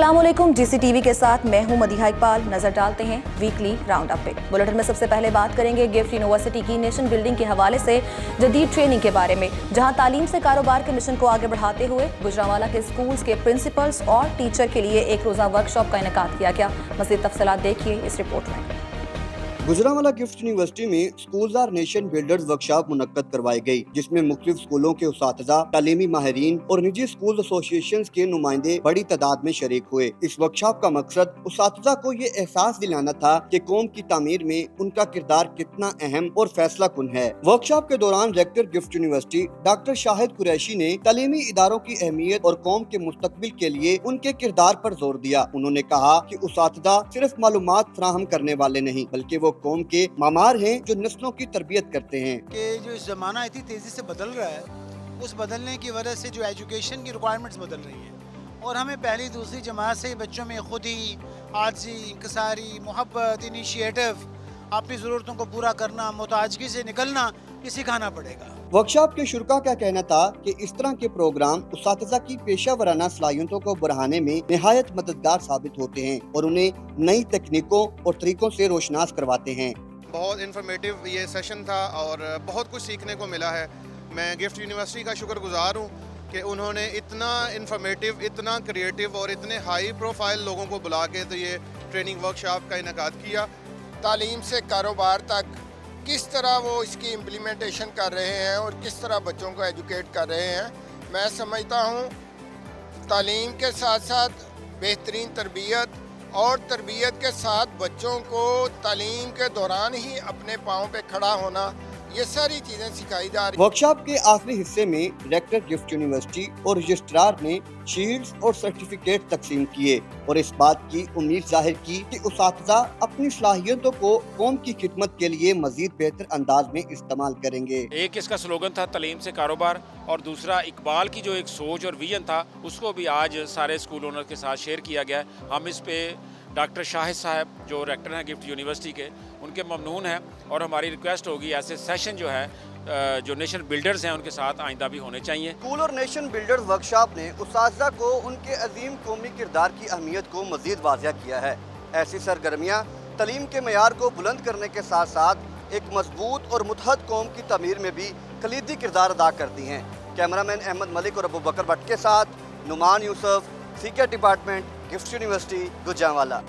अस्सलाम वालेकुम, GCTV के साथ मैं हूं मदीहा इकबाल। नजर डालते हैं वीकली राउंड अप पे। बुलेटिन में सबसे पहले बात करेंगे गिफ्ट यूनिवर्सिटी की नेशन बिल्डिंग के हवाले से जदीद ट्रेनिंग के बारे में, जहां तालीम से कारोबार के मिशन को आगे बढ़ाते हुए गुजरांवाला के स्कूल्स के प्रिंसिपल्स और टीचर के लिए एक रोज़ा वर्कशॉप का इनेकाद किया गया। मज़ीद तफसीलात देखिए इस रिपोर्ट में। गुजरांवाला गिफ्ट यूनिवर्सिटी में schools are nation builders workshop मुनक्कद करवाई गई, जिसमें मुख्तलिफ स्कूलों के उसातिज़ा, तालीमी माहिरीन और निजी स्कूल एसोसिएशन के नुमाइंदे बड़ी तादाद में शरीक हुए। इस वर्कशॉप का मकसद उसातिज़ा को ये एहसास दिलाना था कि कौम की तामीर में उनका किरदार कितना अहम और फैसला कुन है। वर्कशॉप के दौरान रेक्टर गिफ्ट यूनिवर्सिटी डॉक्टर शाहिद कुरैशी ने तालीमी इदारों की अहमियत और कौम के मुस्तकबिल के लिए उनके किरदार पर जोर दिया। उन्होंने कहा कि उसातिज़ा सिर्फ मालूमात फराहम करने वाले नहीं, बल्कि वो कौम के मामार हैं जो नस्लों की तरबियत करते हैं। कि जो इस ज़माना इतनी तेज़ी से बदल रहा है, उस बदलने की वजह से जो एजुकेशन की रिक्वायरमेंट्स बदल रही हैं और हमें पहली दूसरी जमात से बच्चों में खुद ही आजी, इंकसारी, मोहब्बत, इनिशिएटिव, अपनी ज़रूरतों को पूरा करना, मोहताजगी से निकलना ये सिखाना पड़ेगा। वर्कशॉप के शुरका का कहना था कि इस तरह के प्रोग्राम उसातिज़ा की पेशा वराना सलाहियतों को बढ़ाने में निहायत मददगार साबित होते हैं और उन्हें नई तकनीकों और तरीकों से रोशनास करवाते हैं। बहुत इन्फॉर्मेटिव ये सेशन था और बहुत कुछ सीखने को मिला है। मैं गिफ्ट यूनिवर्सिटी का शुक्रगुजार हूँ कि उन्होंने इतना इन्फॉर्मेटिव, इतना क्रिएटिव और इतने हाई प्रोफाइल लोगों को बुला के तो ये ट्रेनिंग वर्कशॉप का इनेकाद किया। तालीम से कारोबार तक किस तरह वो इसकी इम्प्लीमेंटेशन कर रहे हैं और किस तरह बच्चों को एजुकेट कर रहे हैं। मैं समझता हूँ तालीम के साथ साथ बेहतरीन तरबियत और तरबियत के साथ बच्चों को तालीम के दौरान ही अपने पाँव पे खड़ा होना, ये सारी चीज़ें सिखाई जा रही। वर्कशॉप के आखिरी हिस्से में रेक्टर गिफ्ट यूनिवर्सिटी और रजिस्ट्रार ने शील्ड्स और सर्टिफिकेट तकसीम किए और इस बात की उम्मीद जाहिर की कि उसातिज़ा अपनी सलाहियतों को कौम की खिदमत के लिए मजीद बेहतर अंदाज में इस्तेमाल करेंगे। एक इसका स्लोगन था तालीम से कारोबार, और दूसरा इकबाल की जो एक सोच और विजन था उसको भी आज सारे स्कूल ओनर के साथ शेयर किया गया है। हम इस पे डॉक्टर शाहिद साहब जो रेक्टर हैं गिफ्ट यूनिवर्सिटी के, उनके ममनून हैं और हमारी रिक्वेस्ट होगी ऐसे सेशन जो है जो नेशन बिल्डर्स हैं उनके साथ आइंदा भी होने चाहिए। स्कूल और नेशन बिल्डर्स वर्कशॉप ने उसातिज़ा को उनके अजीम कौमी किरदार की अहमियत को मजीद वाज़िया किया है। ऐसी सरगर्मियाँ तालीम के मयार को बुलंद करने के साथ साथ एक मजबूत और मुतहद कौम की तमीर में भी कलीदी किरदार अदा करती हैं। कैमरामैन अहमद मलिक और अबू बकर भट्ट के साथ Numan Yousuf, CK department, GIFT University, Gujranwala.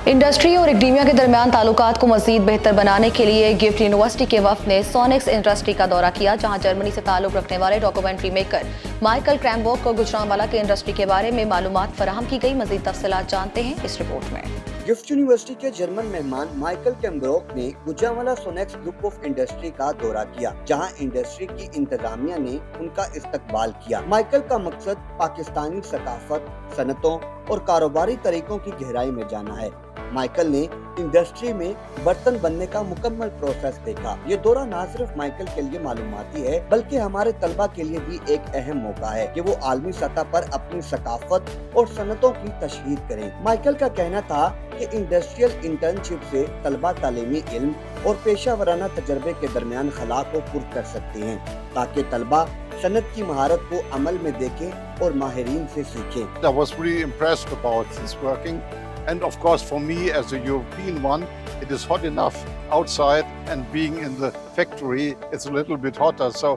Industry और एकेडमिया के दरमियान ताल्लुकात को मजीद बेहतर बनाने के लिए गिफ्ट यूनिवर्सिटी के वफ्द ने सोनिक्स इंडस्ट्री का दौरा किया, जहां जर्मनी से ताल्लुक रखने वाले डॉक्यूमेंट्री मेकर माइकल क्रैम्बोक को गुजरांवाला के इंडस्ट्री के बारे में मालूमात फराहम की गई। मजीद तफसीलात जानते हैं इस रिपोर्ट में। गिफ्ट यूनिवर्सिटी के जर्मन मेहमान माइकल कैम्ब्रोक ने गुजरांवाला सोनेक्स ग्रुप ऑफ इंडस्ट्री का दौरा किया, जहां इंडस्ट्री की इंतजामिया ने उनका इस्तकबाल किया। माइकल का मकसद पाकिस्तानी सकाफत, सनतों और कारोबारी तरीकों की गहराई में जाना है। माइकल ने इंडस्ट्री में बर्तन बनने का मुकम्मल प्रोसेस देखा। ये दौरा न सिर्फ माइकल के लिए मालूमाती है, बल्कि हमारे तलबा के लिए भी एक अहम मौका है कि वो आलमी सतह पर अपनी सकाफत और सनतों की तशहीर करें। माइकल का कहना था कि इंडस्ट्रियल इंटर्नशिप से तलबा तालीमी इल्म और पेशा वराना तजर्बे के दरमियान खला को पुर कर सकते हैं, ताकि तलबा सनत की महारत को अमल में देखें और माहिरीन से सीखें। I was really impressed about this working. And of course, for me as a European one, it is hot enough outside, and being in the factory, it's a little bit hotter. So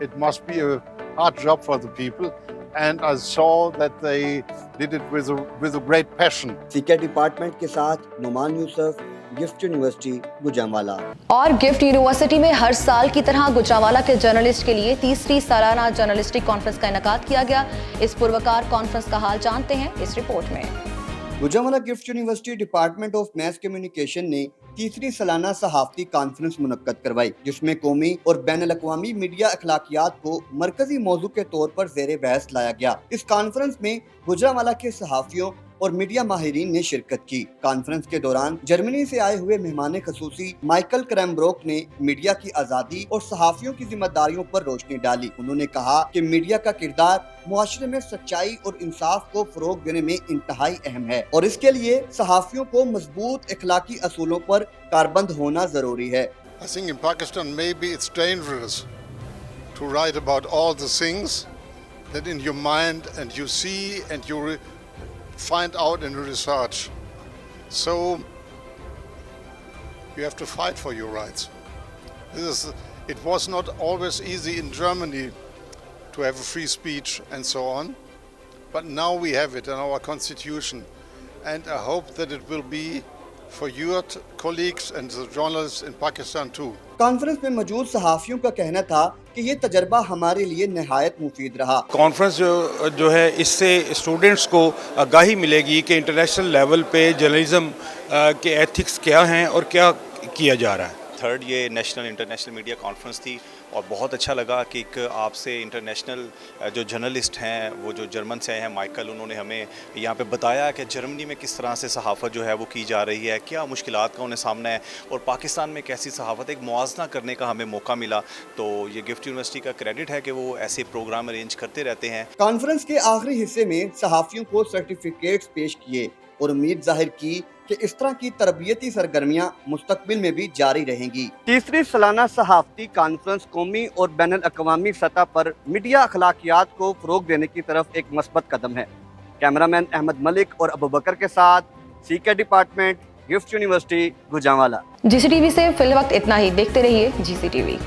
it must be a hard job for the people. And I saw that they did it with a great passion. CK department के साथ नुमान यूसुफ, गिफ्ट यूनिवर्सिटी, गुजरांवाला। और GIFT university में हर साल की तरह गुजरांवाला के journalist के लिए तीसरी सालाना जर्नलिस्टिक कॉन्फ्रेंस का इनेकाद किया गया। इस पुरवकार कॉन्फ्रेंस का हाल जानते हैं इस रिपोर्ट में। Gujranwala gift university department of mass communication ने तीसरी सालाना सहाफती कॉन्फ्रेंस मुनक्कद करवाई, जिसमें कौमी और बैनुल-अक़वामी मीडिया अखलाकियात को मरकजी मौजू के तौर पर ज़ेरे बहस लाया गया। इस कॉन्फ्रेंस में गुजरांवाला के सहाफियों और मीडिया माहिरीन ने शिरकत की। कॉन्फ्रेंस के दौरान जर्मनी से आए हुए मेहमान खसूसी माइकल क्रैम्ब्रोक ने मीडिया की आज़ादी और सहाफ़ियों की जिम्मेदारियों पर रोशनी डाली। उन्होंने कहा कि मीडिया का किरदार मुआशरे में सच्चाई और इंसाफ को फरोग देने में इंतहाई अहम है और इसके लिए सहाफ़ियों को मजबूत इखलाकी असूलों पर कारबंद होना जरूरी है। I think in Pakistan maybe it's dangerous to write about all the things that in your mind and you see and you find out in research. So you have to fight for your rights. It was not always easy in Germany to have a free speech and so on, but now we have it in our constitution, and I hope that it will be for your colleagues and the journalists in Pakistan too. Conference में मौजूद सहाफ़ियों का कहना था कि ये तजर्बा हमारे लिए निहायत मुफीद रहा। कॉन्फ्रेंस जो है इससे स्टूडेंट्स को आगाही मिलेगी कि इंटरनेशनल लेवल पे जर्नलिज्म के एथिक्स क्या हैं और क्या किया जा रहा है। थर्ड ये नेशनल इंटरनेशनल मीडिया कॉन्फ्रेंस थी और बहुत अच्छा लगा कि एक आपसे इंटरनेशनल जो जर्नलिस्ट हैं वो जो जर्मन से आए हैं माइकल, उन्होंने हमें यहाँ पे बताया कि जर्मनी में किस तरह से सहाफ़त जो है वो की जा रही है, क्या मुश्किलात का उन्हें सामना है और पाकिस्तान में कैसी सहाफ़त, एक मुआवजा करने का हमें मौका मिला। तो ये गिफ्ट यूनिवर्सिटी का क्रेडिट है कि वो ऐसे प्रोग्राम अरेंज करते रहते हैं। कॉन्फ्रेंस के आखिरी हिस्से में सहाफ़ियों को सर्टिफिकेट्स पेश किए और उम्मीद जाहिर की कि इस तरह की तरबियती सरगर्मियां मुस्तकबिल में भी जारी रहेंगी। तीसरी सालाना सहाफ़ती कॉन्फ्रेंस कौमी और बैनुल अक़वामी सतह पर मीडिया अखलाकियात को फ़रोग देने की तरफ एक मस्बत कदम है। कैमरामैन अहमद मलिक और अबू बकर के साथ CK department, GIFT University, Gujranwala. GCTV से फिल वक्त इतना ही। देखते रहिए GCTV।